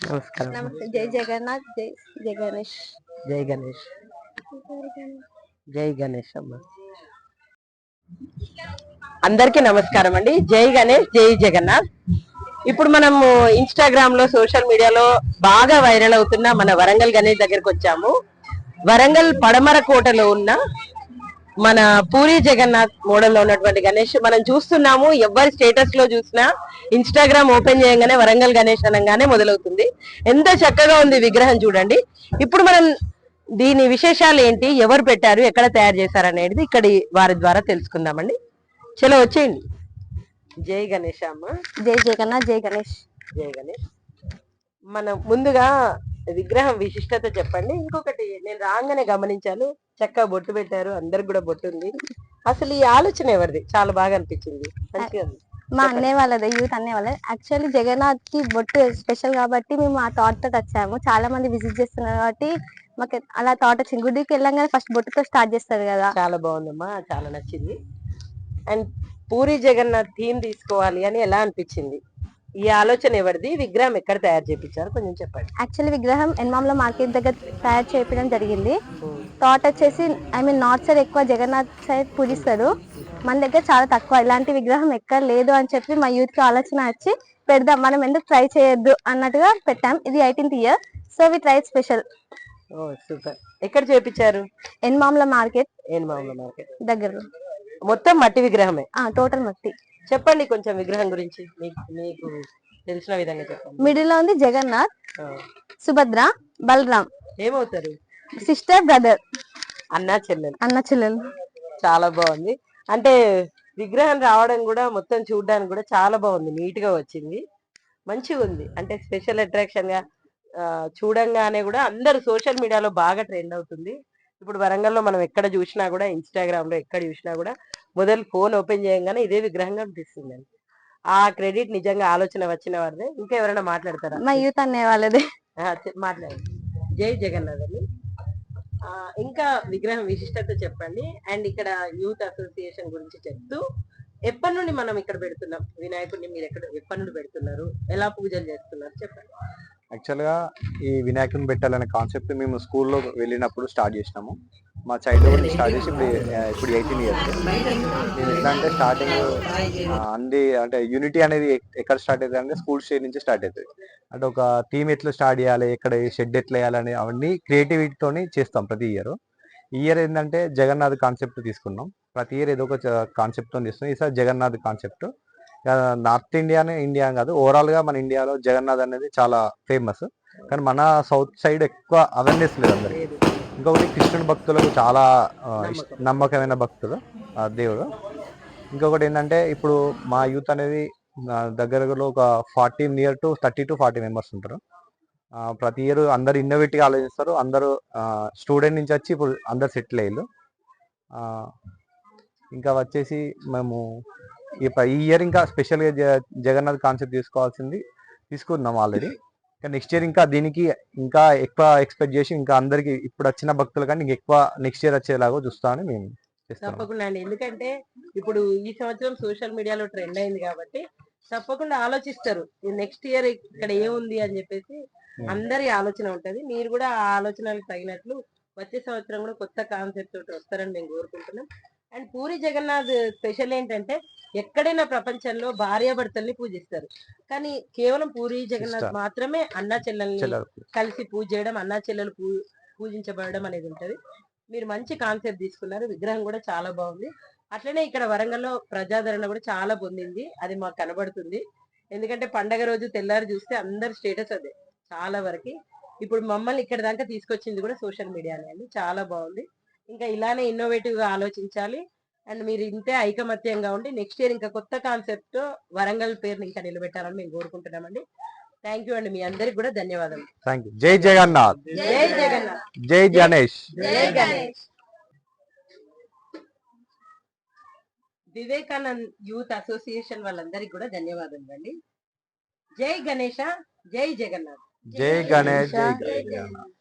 నమస్కారం. నమస్తే. జై జగన్నాథ్, జై గణేష్. జై గణేష్. జై గణేష్ అమ్మ. అందరికీ నమస్కారం అండి. జై గణేష్, జై జగన్నాథ్. ఇప్పుడు మనము ఇన్స్టాగ్రామ్ లో, సోషల్ మీడియాలో బాగా వైరల్ అవుతున్న మన వరంగల్ గణేష్ దగ్గరకు వచ్చాము. వరంగల్ పడమర కోటలో ఉన్న మన పూరి జగన్నాథ్ మోడల్లో ఉన్నటువంటి గణేష్ మనం చూస్తున్నాము. ఎవరి స్టేటస్ లో చూసినా ఇన్స్టాగ్రామ్ ఓపెన్ చేయగానే వరంగల్ గణేష్ అనగానే మొదలవుతుంది. ఎంత చక్కగా ఉంది విగ్రహం చూడండి. ఇప్పుడు మనం దీని విశేషాలు ఏంటి, ఎవరు పెట్టారు, ఎక్కడ తయారు చేశారు అనేది ఇక్కడి వారి ద్వారా తెలుసుకుందామండి. చలో వచ్చేయండి. జై గణేష్ అమ్మ. జై జగన్నాథ్, జై గణేష్. జై గణేష్. మనం ముందుగా విగ్రహం విశిష్టత చెప్పండి. ఇంకొకటి నేను రాగానే గమనించాను, చక్కగా బొట్టు పెట్టారు, అందరికి కూడా బొట్టు ఉంది. అసలు ఈ ఆలోచన ఎవరిది? చాలా బాగా అనిపించింది, మంచిగా ఉంది. మా అన్నయ్య వాళ్ళది, యూత్ అన్నయ్య వాళ్ళది. యాక్చువల్లీ జగన్నాథ్ కి బొట్టు స్పెషల్ కాబట్టి మేము ఆ థాట్ తో వచ్చాము. చాలా మంది విజిట్ చేస్తున్నారు కాబట్టి మాకు అలా థాట్ వచ్చింది. గుడికి వెళ్ళంగానే ఫస్ట్ బొట్టుతో స్టార్ట్ చేస్తారు కదా. చాలా బాగుందమ్మా, చాలా నచ్చింది. అండ్ పూరి జగన్నాథ్ థీమ్ తీసుకోవాలి అని ఎలా అనిపించింది? ఈ ఆలోచన ఎవరిది? విగ్రహం ఎక్కడ తయారు చేయించారు కొంచెం చెప్పండి. యాక్చువల్లీ విగ్రహం ఎన్మామ్ల మార్కెట్ దగ్గర తయారు చేయడం జరిగింది. థాట్ వచ్చేసి నార్త్ సైడ్ ఎక్కువ జగన్నాథ్ సైడ్ పూజిస్తారు, మన దగ్గర చాలా తక్కువ. ఇలాంటి విగ్రహం ఎక్కడ లేదు అని చెప్పి మా యూత్ కి ఆలోచన వచ్చి పెడదాం, మనం ఎందుకు ట్రై చేయొద్దు అన్నట్టుగా పెట్టాం. ఇది 18th year, so we try special. Super. ఎక్కడ చేయించారు? ఎన్మామ్ల మార్కెట్ దగ్గర. మొత్తం మట్టి విగ్రహమే? టోటల్ మట్టి. చెప్పండి కొంచెం విగ్రహం గురించి మీకు తెలిసిన విధంగా చెప్పండి. మిడిల్ లో ఉంది జగన్నాథ్, సుభద్ర, బలరాం. ఏమవుతారు? సిస్టర్, బ్రదర్, అన్నా చెల్లెలు. చాలా బాగుంది. అంటే విగ్రహం రావడం కూడా మొత్తం చూడడానికి కూడా చాలా బాగుంది, నీట్ గా వచ్చింది, మంచిగా ఉంది. అంటే స్పెషల్ అట్రాక్షన్ గా చూడంగానే కూడా అందరు సోషల్ మీడియాలో బాగా ట్రెండ్ అవుతుంది. ఇప్పుడు వరంగల్లో మనం ఎక్కడ చూసినా కూడా, ఇన్స్టాగ్రామ్ లో ఎక్కడ చూసినా కూడా మొదలు ఫోన్ ఓపెన్ చేయగానే ఇదే విగ్రహంగా అనిపిస్తుంది. ఆ క్రెడిట్ నిజంగా ఆలోచన వచ్చిన వారిదే. ఇంకా ఎవరైనా మాట్లాడతారా? మా యూత్ అనే వాళ్ళదే. మాట్లాడండి. జై జగన్నాథ్ అని. ఇంకా విగ్రహం విశిష్టత చెప్పండి. అండ్ ఇక్కడ యూత్ అసోసియేషన్ గురించి చెప్తూ, ఎప్పటి నుండి మనం ఇక్కడ పెడుతున్నాం వినాయకుడిని, మీరు ఎప్పటి నుండి పెడుతున్నారు, ఎలా పూజలు చేస్తున్నారు చెప్పండి. యాక్చువల్గా ఈ వినాయకుని పెట్టాలనే కాన్సెప్ట్ మేము స్కూల్లో వెళ్ళినప్పుడు స్టార్ట్ చేసినాము. మా చైల్డ్హుడ్ స్టార్ట్ చేసి ఇప్పుడు 18 ఇయర్స్. మేము ఎట్లా అంటే స్టార్టింగ్ అంటే యూనిటీ అనేది ఎక్కడ స్టార్ట్ అవుతుంది అంటే స్కూల్ స్టేజ్ నుంచి స్టార్ట్ అవుతుంది. అంటే ఒక థీమ్ ఎట్లా స్టార్ట్ చేయాలి, ఎక్కడ షెడ్ ఎట్లా వేయాలని అవన్నీ క్రియేటివిటీతోని చేస్తాం ప్రతి ఇయర్. ఈ ఇయర్ ఏంటంటే జగన్నాథ్ కాన్సెప్ట్ తీసుకున్నాం. ప్రతి ఇయర్ ఏదో ఒక కాన్సెప్ట్తో తీస్తున్నాం. ఈసారి జగన్నాథ్ కాన్సెప్ట్. నార్త్ ఇండియా కాదు, ఓవరాల్ గా మన ఇండియాలో జగన్నాథ్ అనేది చాలా ఫేమస్. కానీ మన సౌత్ సైడ్ ఎక్కువ అవేర్నెస్ లేదు అందరికి. ఇంకొకటి కృష్ణుని భక్తులకు చాలా నమ్మకమైన భక్తులు దేవుడు. ఇంకొకటి ఏంటంటే ఇప్పుడు మా యూత్ అనేది దగ్గరలో ఒక 30 to 40 మెంబర్స్ ఉంటారు. ప్రతి ఇయర్ అందరు ఇన్నోవేటివ్గా ఆలోచిస్తారు. అందరూ స్టూడెంట్ నుంచి వచ్చి ఇప్పుడు అందరు సెటిల్ అయ్యారు. ఇంకా వచ్చేసి మేము ఈ ఇయర్ ఇంకా స్పెషల్గా జగన్నాథ్ కాన్సెప్ట్ తీసుకున్నాం ఆల్రెడీ. నెక్స్ట్ ఇయర్ ఇంకా దీనికి ఇంకా ఎక్కువ ఎక్స్పెక్ట్ చేసి ఇంకా అందరికి ఇప్పుడు వచ్చిన భక్తులు కానీ ఇంకా ఎక్కువ నెక్స్ట్ ఇయర్ వచ్చేలాగా చూస్తామని మేము తప్పకుండా అండి. ఎందుకంటే ఇప్పుడు ఈ సంవత్సరం సోషల్ మీడియాలో ట్రెండ్ అయింది కాబట్టి తప్పకుండా ఆలోచిస్తారు నెక్స్ట్ ఇయర్ ఇక్కడ ఏముంది అని చెప్పేసి అందరి ఆలోచన ఉంటది. మీరు కూడా ఆ ఆలోచనలకు తగినట్లు వచ్చే సంవత్సరం కూడా కొత్త కాన్సెప్ట్ తోటి వస్తారని మేము కోరుకుంటున్నాం. అండ్ పూరి జగన్నాథ్ స్పెషల్ ఏంటంటే ఎక్కడైనా ప్రపంచంలో భార్యాభర్తల్ని పూజిస్తారు, కానీ కేవలం పూరి జగన్నాథ్ మాత్రమే అన్నా చెల్లెల్ని కలిసి పూజ చేయడం, అన్నా చెల్లెలు పూజించబడడం అనేది ఉంటది. మీరు మంచి కాన్సెప్ట్ తీసుకున్నారు. విగ్రహం కూడా చాలా బాగుంది. అట్లనే ఇక్కడ వరంగల్లో ప్రజాదరణ కూడా చాలా పొందింది, అది మాకు కనబడుతుంది. ఎందుకంటే పండగ రోజు తెల్లారి చూస్తే అందరి స్టేటస్ అదే చాలా వరకు. ఇప్పుడు మమ్మల్ని ఇక్కడ దాకా తీసుకొచ్చింది కూడా సోషల్ మీడియానే అండి. చాలా బాగుంది. ఇంకా ఇలానే ఇన్నోవేటివ్ గా ఆలోచించాలి. అండ్ మీరు ఇంతే ఐకమత్యంగా ఉండి నెక్స్ట్ ఇయర్ ఇంకా కొత్త కాన్సెప్ట్ వరంగల్ పేరుని ఇంకా నిలబెట్టాలని మేము కోరుకుంటున్నామండి. థ్యాంక్ యూ అండి. మీ అందరికి కూడా ధన్యవాదాలు. జై జగన్నాథ్, జై జగన్నాథ్, జై గణేష్, జై గణేష్. వివేకానంద్ యూత్ అసోసియేషన్ వాళ్ళందరికీ కూడా ధన్యవాదాలు అండి. జై గణేష, జై జగన్నాథ్. జై గణేష్, జై జగన్నాథ్.